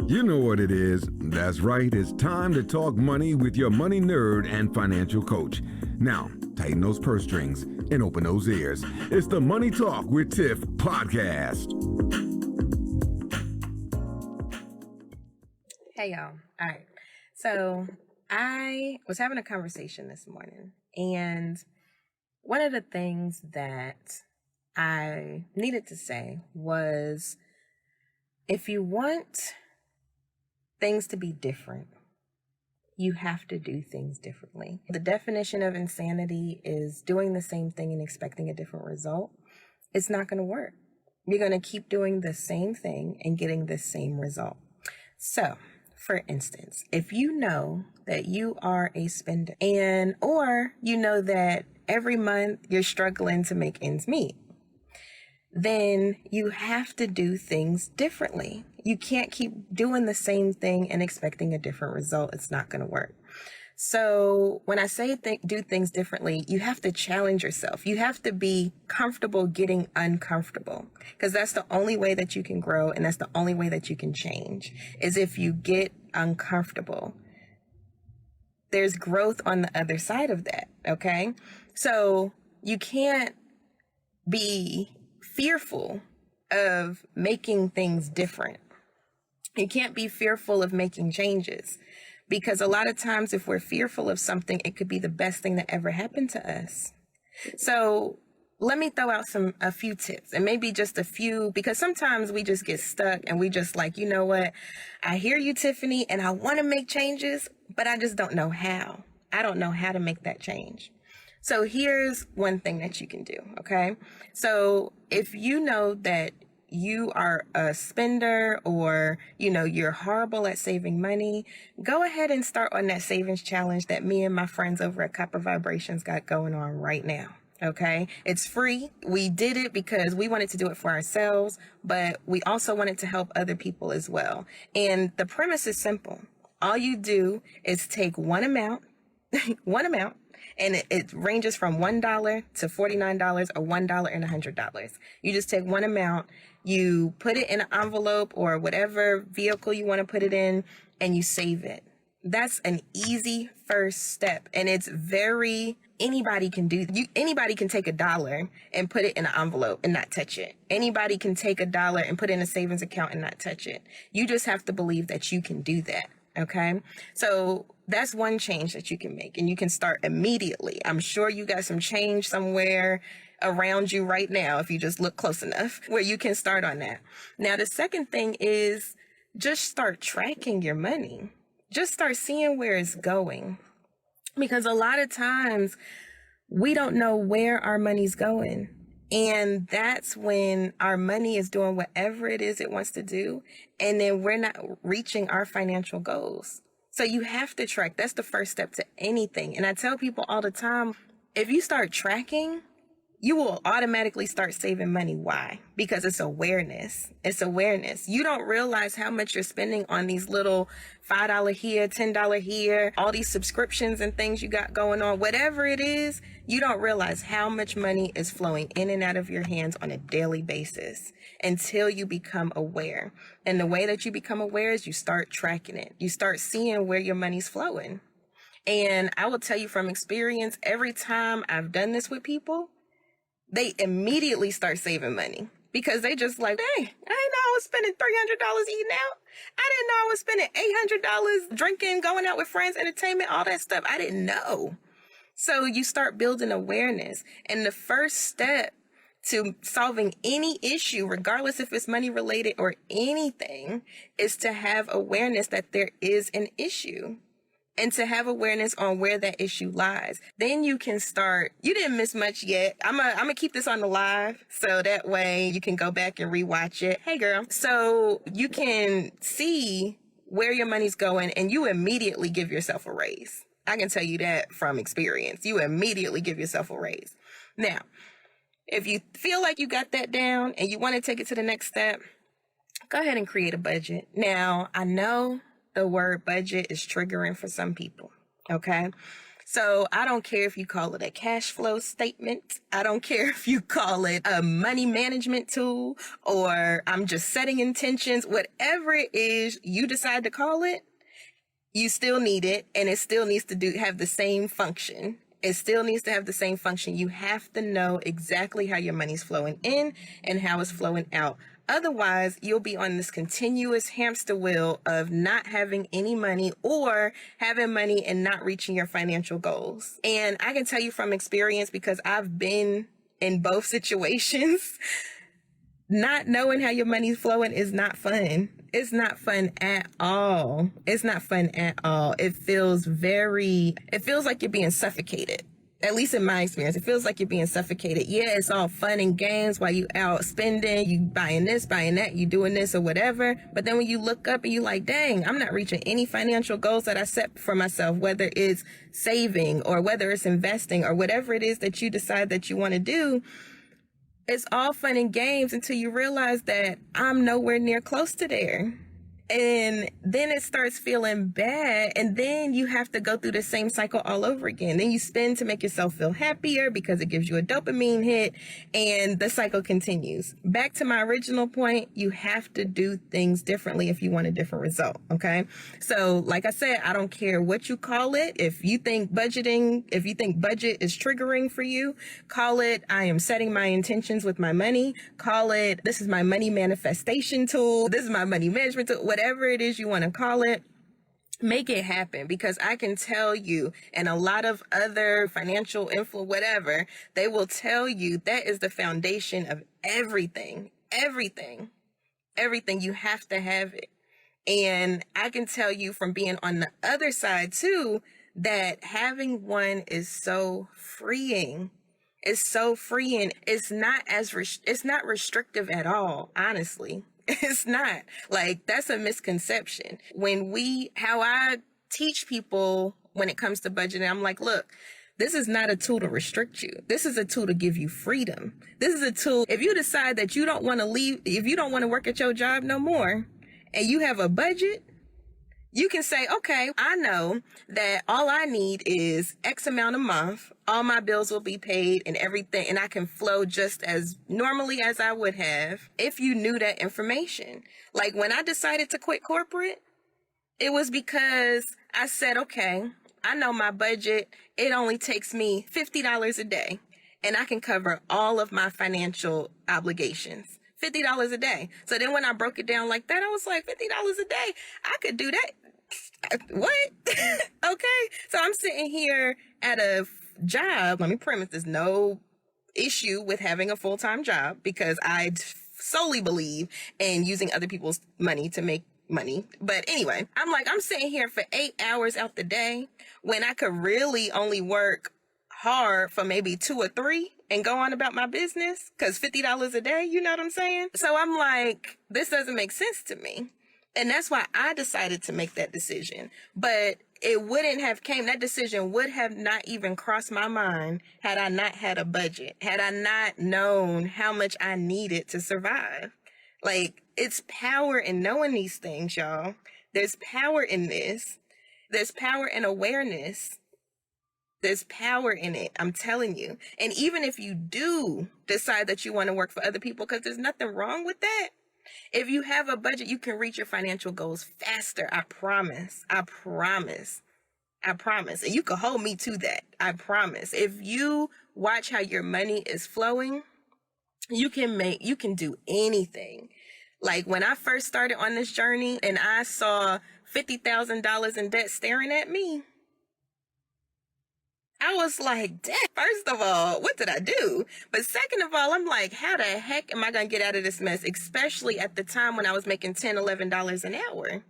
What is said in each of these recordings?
You know what it is. That's right. It's time to talk money with your money nerd and financial coach. Now, tighten those purse strings and open those ears. It's the Money Talk with Tiff podcast. Hey, y'all. All right. So I was having a conversation this morning, and one of the things that I needed to say was, if you want things to be different, you have to do things differently. The definition of insanity is doing the same thing and expecting a different result. It's not going to work. You're going to keep doing the same thing and getting the same result. So, for instance, if you know that you are a spender or you know that every month you're struggling to make ends meet, then you have to do things differently. You can't keep doing the same thing and expecting a different result. It's not going to work. So when I say do things differently, you have to challenge yourself. You have to be comfortable getting uncomfortable, because that's the only way that you can grow, and that's the only way that you can change, is if you get uncomfortable. There's growth on the other side of that, okay? So you can't be fearful of making things different. You can't be fearful of making changes, because a lot of times if we're fearful of something, it could be the best thing that ever happened to us. So let me throw out a few tips, and maybe just a few, because sometimes we just get stuck and we just like, you know what? I hear you, Tiffany, and I want to make changes, but I just don't know how. I don't know how to make that change. So here's one thing that you can do, okay? So if you know that you are a spender, or, you know, you're horrible at saving money, go ahead and start on that savings challenge that me and my friends over at Copper Vibrations got going on right now. Okay. It's free. We did it because we wanted to do it for ourselves, but we also wanted to help other people as well. And the premise is simple. All you do is take one amount, and it ranges from $1 to $49 or $1 and $100. You just take one amount, you put it in an envelope or whatever vehicle you want to put it in, and you save it. That's an easy first step, and anybody can do. Anybody can take $1 and put it in an envelope and not touch it. Anybody can take $1 and put it in a savings account and not touch it. You just have to believe that you can do that. Okay, so that's one change that you can make, and you can start immediately. I'm sure you got some change somewhere around you right now, if you just look close enough, where you can start on that. Now, the second thing is just start tracking your money. Just start seeing where it's going, because a lot of times we don't know where our money's going. And that's when our money is doing whatever it is it wants to do, and then we're not reaching our financial goals. So you have to track. That's the first step to anything. And I tell people all the time, if you start tracking, you will automatically start saving money. Why? Because it's awareness. It's awareness. You don't realize how much you're spending on these little $5 here, $10 here, all these subscriptions and things you got going on. Whatever it is, you don't realize how much money is flowing in and out of your hands on a daily basis until you become aware. And the way that you become aware is you start tracking it. You start seeing where your money's flowing. And I will tell you from experience, every time I've done this with people, they immediately start saving money, because they just like, hey, I didn't know I was spending $300 eating out. I didn't know I was spending $800 drinking, going out with friends, entertainment, all that stuff. I didn't know. So you start building awareness. And the first step to solving any issue, regardless if it's money related or anything, is to have awareness that there is an issue. And to have awareness on where that issue lies. Then you can start. You didn't miss much yet. I'm gonna keep this on the live, so that way you can go back and rewatch it. Hey girl. So you can see where your money's going, and you immediately give yourself a raise. I can tell you that from experience. You immediately give yourself a raise. Now, if you feel like you got that down and you want to take it to the next step, go ahead and create a budget. Now, I know the word budget is triggering for some people, okay? So I don't care if you call it a cash flow statement. I don't care if you call it a money management tool, or I'm just setting intentions. Whatever it is you decide to call it, you still need it, and it still needs to have the same function. It still needs to have the same function. You have to know exactly how your money's flowing in and how it's flowing out. Otherwise, you'll be on this continuous hamster wheel of not having any money, or having money and not reaching your financial goals. And I can tell you from experience, because I've been in both situations, not knowing how your money's flowing is not fun. It's not fun at all. It's not fun at all. It feels like you're being suffocated. At least in my experience, it feels like you're being suffocated. Yeah, it's all fun and games while you out spending, you buying this, buying that, you doing this or whatever. But then when you look up and you like, dang, I'm not reaching any financial goals that I set for myself, whether it's saving or whether it's investing or whatever it is that you decide that you want to do. It's all fun and games until you realize that I'm nowhere near close to there. And then it starts feeling bad. And then you have to go through the same cycle all over again. Then you spend to make yourself feel happier because it gives you a dopamine hit, and the cycle continues. Back to my original point, you have to do things differently if you want a different result. Okay. So like I said, I don't care what you call it. If you think budget is triggering for you, call it, I am setting my intentions with my money. Call it, this is my money manifestation tool. This is my money management tool. Whatever it is you want to call it, make it happen. Because I can tell you, and a lot of other financial info, whatever, they will tell you that is the foundation of everything. You have to have it. And I can tell you from being on the other side too, that having one is so freeing. It's so freeing. It's not restrictive at all, honestly. It's not. Like, that's a misconception. How I teach people when it comes to budgeting, I'm like, look, this is not a tool to restrict you. This is a tool to give you freedom. This is a tool, if you decide that you don't want to leave, if you don't want to work at your job no more, and you have a budget, you can say, okay, I know that all I need is X amount a month. All my bills will be paid and everything, and I can flow just as normally as I would have if you knew that information. Like when I decided to quit corporate, it was because I said, okay, I know my budget. It only takes me $50 a day, and I can cover all of my financial obligations. $50 a day. So then when I broke it down like that, I was like, $50 a day, I could do that. What? Okay. So I'm sitting here at a job. Let me premise, there's no issue with having a full-time job, because I solely believe in using other people's money to make money. But anyway, I'm sitting here for 8 hours out the day when I could really only work hard for maybe 2 or 3 and go on about my business, because $50 a day, you know what I'm saying? So I'm like, this doesn't make sense to me. And that's why I decided to make that decision. But that decision would have not even crossed my mind had I not had a budget, had I not known how much I needed to survive. Like, it's power in knowing these things, y'all. There's power in this. There's power in awareness. There's power in it, I'm telling you. And even if you do decide that you want to work for other people, because there's nothing wrong with that. If you have a budget, you can reach your financial goals faster. I promise. And you can hold me to that. I promise. If you watch how your money is flowing, you can do anything. Like when I first started on this journey and I saw $50,000 in debt staring at me, I was like, dang, first of all, what did I do? But second of all, I'm like, how the heck am I going to get out of this mess? Especially at the time when I was making $10, $11 an hour.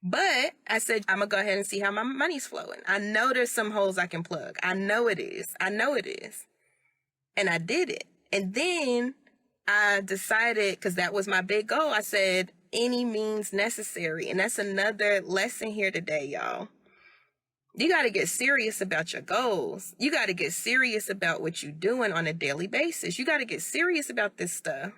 But I said, I'm going to go ahead and see how my money's flowing. I know there's some holes I can plug. I know it is. And I did it. And then I decided, because that was my big goal, I said, any means necessary. And that's another lesson here today, y'all. You got to get serious about your goals. You got to get serious about what you're doing on a daily basis. You got to get serious about this stuff,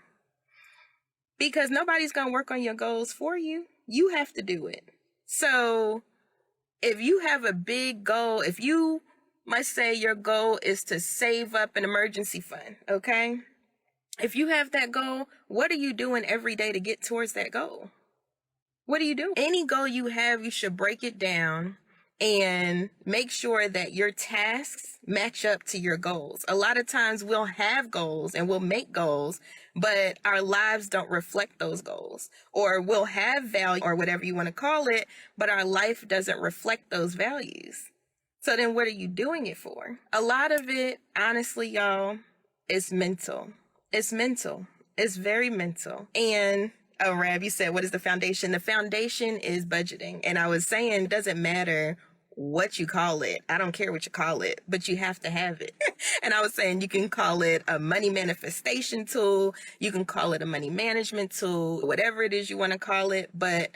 because nobody's going to work on your goals for you. You have to do it. So If you have a big goal, if you must say your goal is to save up an emergency fund, okay? If you have that goal, what are you doing every day to get towards that goal? What do you do? Any goal you have, you should break it down and make sure that your tasks match up to your goals. A lot of times we'll have goals and we'll make goals, but our lives don't reflect those goals. Or we'll have value or whatever you want to call it, but our life doesn't reflect those values. So then what are you doing it for? A lot of it, honestly, y'all, is mental. It's mental. It's very mental. And oh, Rab, you said, what is the foundation? The foundation is budgeting. And I was saying, it doesn't matter what you call it. I don't care what you call it, but you have to have it. And I was saying, you can call it a money manifestation tool. You can call it a money management tool, whatever it is you want to call it. But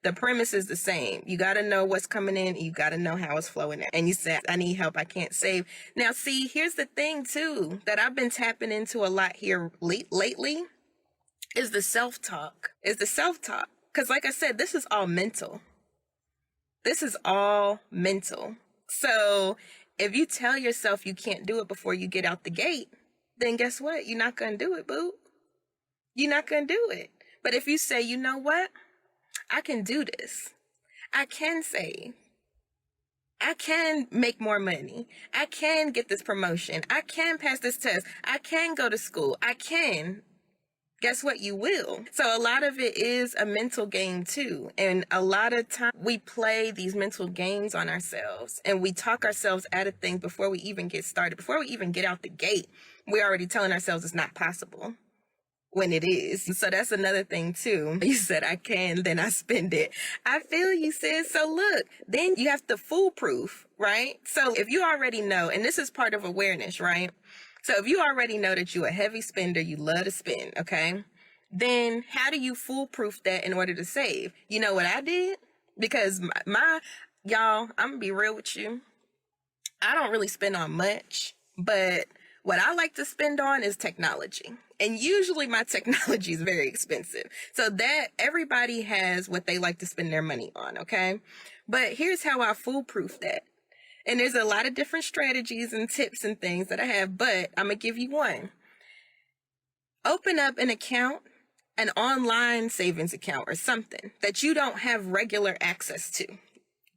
the premise is the same. You got to know what's coming in. You got to know how it's flowing in. And you said, I need help. I can't save. Now, see, here's the thing, too, that I've been tapping into a lot here lately is the self-talk. Because like I said, this is all mental. This is all mental. So if you tell yourself you can't do it before you get out the gate, then guess what? You're not going to do it, boo. You're not going to do it. But if you say, you know what? I can do this. I can save. I can make more money. I can get this promotion. I can pass this test. I can go to school. I can. Guess what? You will. So a lot of it is a mental game too. And a lot of time we play these mental games on ourselves and we talk ourselves out of things before we even get started. Before we even get out the gate, we're already telling ourselves it's not possible when it is. So that's another thing too. You said, I can, then I spend it. I feel you, sis. So look, then you have to foolproof, right? So if you already know, and this is part of awareness, right? So if you already know that you're a heavy spender, you love to spend, okay? Then how do you foolproof that in order to save? You know what I did? Because y'all, I'm gonna be real with you. I don't really spend on much, but what I like to spend on is technology. And usually my technology is very expensive. So that everybody has what they like to spend their money on, okay? But here's how I foolproof that. And there's a lot of different strategies and tips and things that I have, but I'm going to give you one. Open up an account, an online savings account or something that you don't have regular access to.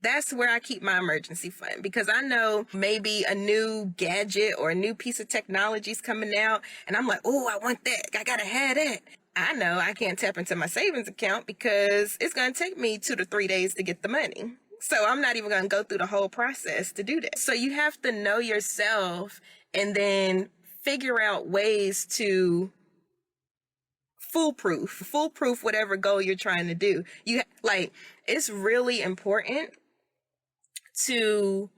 That's where I keep my emergency fund because I know maybe a new gadget or a new piece of technology is coming out and I'm like, oh, I want that. I got to have that. I know I can't tap into my savings account because it's going to take me 2 to 3 days to get the money. So I'm not even going to go through the whole process to do that. So you have to know yourself and then figure out ways to foolproof whatever goal you're trying to do. It's really important to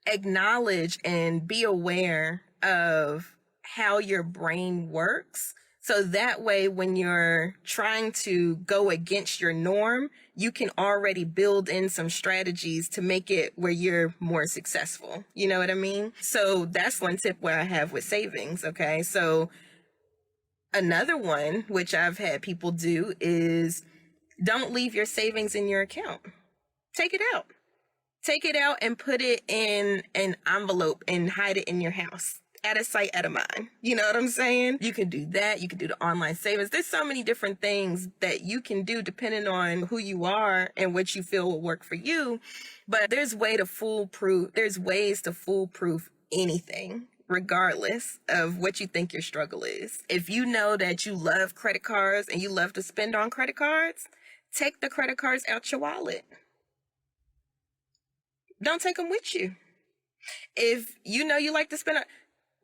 acknowledge and be aware of how your brain works. So that way, when you're trying to go against your norm, you can already build in some strategies to make it where you're more successful. You know what I mean? So that's one tip where I have with savings. Okay. So another one, which I've had people do, is don't leave your savings in your account. Take it out. Take it out and put it in an envelope and hide it in your house. Out of sight, out of mind. You know what I'm saying? You can do that. You can do the online savings. There's so many different things that you can do depending on who you are and what you feel will work for you. But there's ways to foolproof anything, regardless of what you think your struggle is. If you know that you love credit cards and you love to spend on credit cards, take the credit cards out your wallet. Don't take them with you. If you know you like to spend,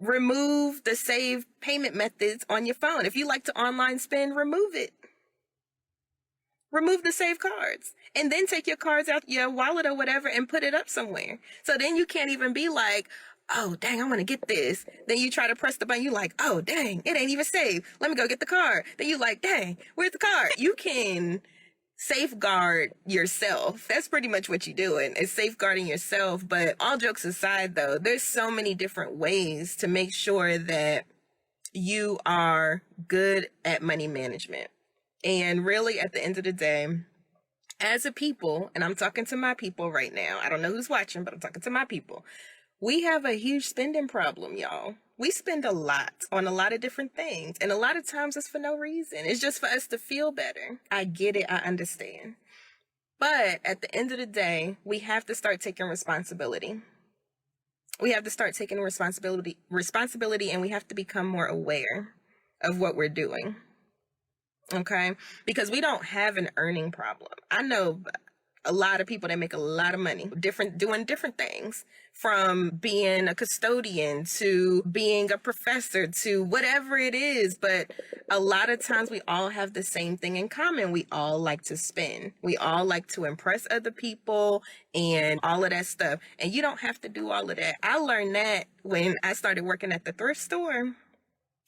remove the save payment methods on your phone. If you like to online spend, remove it. Remove the save cards and then take your cards out your wallet or whatever and put it up somewhere. So then you can't even be like, oh, dang, I want to get this. Then you try to press the button. You like, oh, dang, it ain't even saved. Let me go get the card. Then you like, dang, where's the card? You can safeguard yourself. That's pretty much what you're doing, is safeguarding yourself. But all jokes aside, though, there's so many different ways to make sure that you are good at money management. And really, at the end of the day, As a people, and I'm talking to my people right now, I don't know who's watching, but I'm talking to my people. We have a huge spending problem, y'all. We spend a lot on a lot of different things, and a lot of times it's for no reason. It's just for us to feel better. I get it, I understand. But at the end of the day, we have to start taking responsibility. We have to start taking responsibility, and we have to become more aware of what we're doing. Okay? Because we don't have an earning problem. I know a lot of people that make a lot of money, doing different things, from being a custodian to being a professor to whatever it is. But a lot of times we all have the same thing in common. We all like to spend. We all like to impress other people and all of that stuff. And you don't have to do all of that. I learned that when I started working at the thrift store.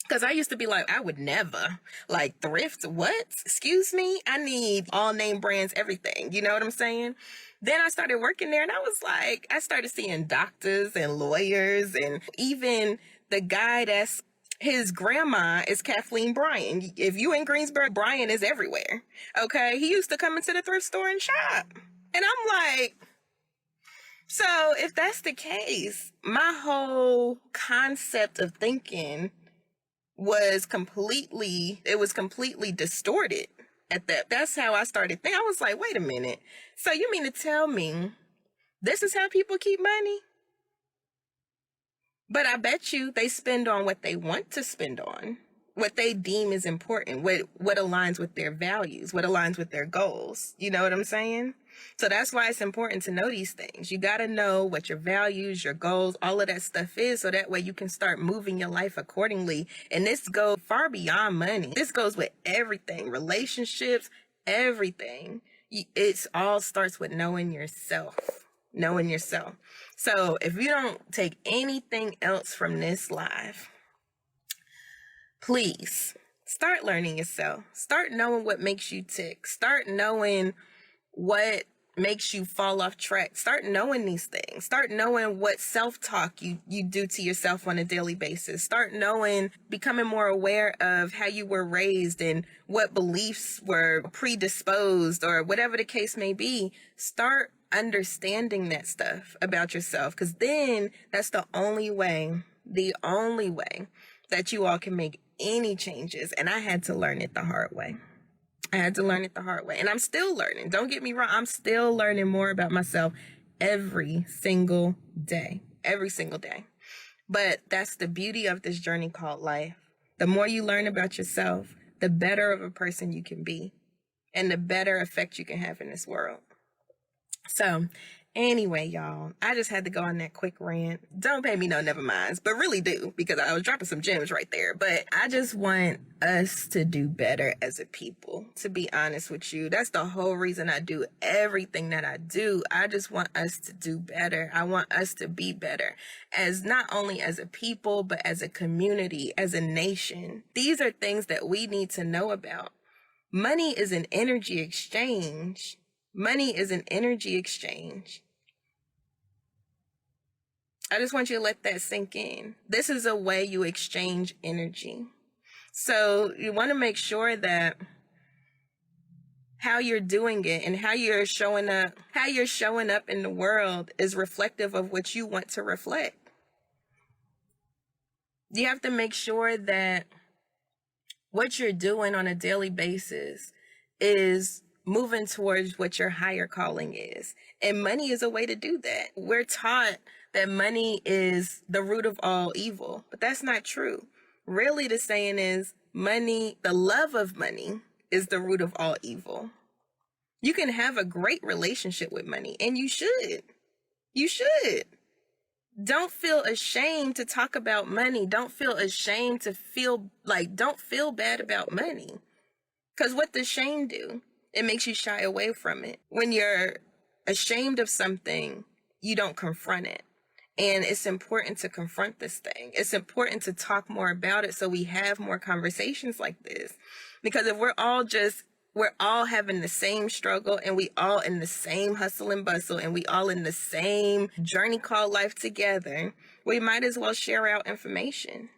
Because I used to be like, I would never, like, thrift, what? Excuse me? I need all name brands, everything. You know what I'm saying? Then I started working there, and I was like, I started seeing doctors and lawyers, and even the guy his grandma is Kathleen Bryan. If you in Greensboro, Bryan is everywhere. Okay? He used to come into the thrift store and shop. And I'm like, so if that's the case, my whole concept of thinking was completely distorted at that. That's how I started thinking. I was like, wait a minute. So you mean to tell me this is how people keep money? But I bet you they spend on what they want to spend on, what they deem is important, what aligns with their values, what aligns with their goals. You know what I'm saying? So that's why it's important to know these things. You got to know what your values, your goals, all of that stuff is, so that way you can start moving your life accordingly. And this goes far beyond money. This goes with everything, relationships, everything. It all starts with knowing yourself. Knowing yourself. So if you don't take anything else from this live, please start learning yourself. Start knowing what makes you tick. Start knowing what makes you fall off track. Start knowing these things. Start knowing what self-talk you do to yourself on a daily basis. Start knowing, becoming more aware of how you were raised and what beliefs were predisposed, or whatever the case may be. Start understanding that stuff about yourself, because then that's the only way that you all can make any changes. And I had to learn it the hard way. And I'm still learning. Don't get me wrong. I'm still learning more about myself every single day. But that's the beauty of this journey called life. The more you learn about yourself, the better of a person you can be, and the better effect you can have in this world. So anyway, y'all, I just had to go on that quick rant. Don't pay me no never minds, but really do, because I was dropping some gems right there. But I just want us to do better as a people, to be honest with you. That's the whole reason I do everything that I do. I just want us to do better. I want us to be better, as not only as a people, but as a community, as a nation. These are things that we need to know about. Money is an energy exchange. Money is an energy exchange. I just want you to let that sink in. This is a way you exchange energy. So you want to make sure that how you're doing it and how you're showing up in the world is reflective of what you want to reflect. You have to make sure that what you're doing on a daily basis is moving towards what your higher calling is. And money is a way to do that. We're taught that money is the root of all evil, but that's not true. Really, the saying is money, the love of money, is the root of all evil. You can have a great relationship with money, and you should. You should. Don't feel ashamed to talk about money. Don't feel ashamed to don't feel bad about money. Because what does shame do? It makes you shy away from it. When you're ashamed of something, you don't confront it. And it's important to confront this thing. It's important to talk more about it so we have more conversations like this. Because if we're all having the same struggle, and we all in the same hustle and bustle, and we all in the same journey called life together, we might as well share out information.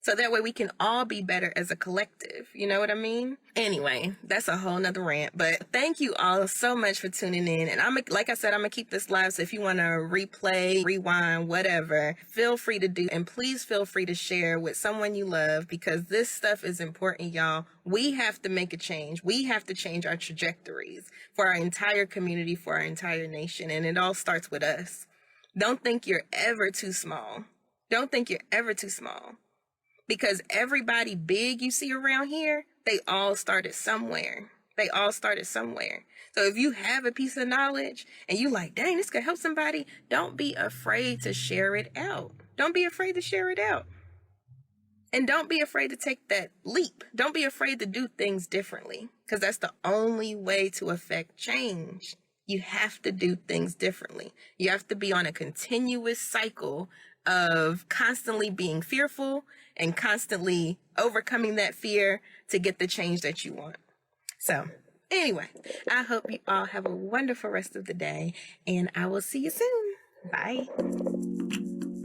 So that way we can all be better as a collective. You know what I mean? Anyway, that's a whole nother rant. But thank you all so much for tuning in. And like I said, I'm going to keep this live. So if you want to replay, rewind, whatever, feel free to do. And please feel free to share with someone you love, because this stuff is important, y'all. We have to make a change. We have to change our trajectories for our entire community, for our entire nation. And it all starts with us. Don't think you're ever too small. Don't think you're ever too small. Because everybody big you see around here, they all started somewhere. They all started somewhere. So if you have a piece of knowledge and you like, dang, this could help somebody, don't be afraid to share it out. Don't be afraid to share it out. And don't be afraid to take that leap. Don't be afraid to do things differently, because that's the only way to affect change. You have to do things differently. You have to be on a continuous cycle of constantly being fearful and constantly overcoming that fear to get the change that you want. So anyway, I hope you all have a wonderful rest of the day, and I will see you soon. Bye.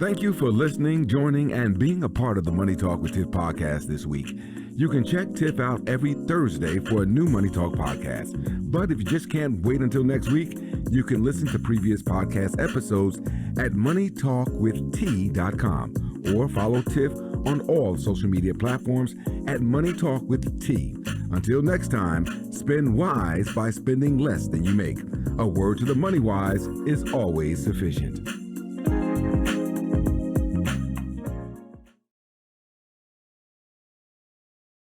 Thank you for listening, joining, and being a part of the Money Talk with Tiff podcast this week. You can check Tiff out every Thursday for a new Money Talk podcast. But if you just can't wait until next week, you can listen to previous podcast episodes at moneytalkwitht.com or follow Tiff on all social media platforms at Money Talk with T. Until next time, spend wise by spending less than you make. A word to the money wise is always sufficient.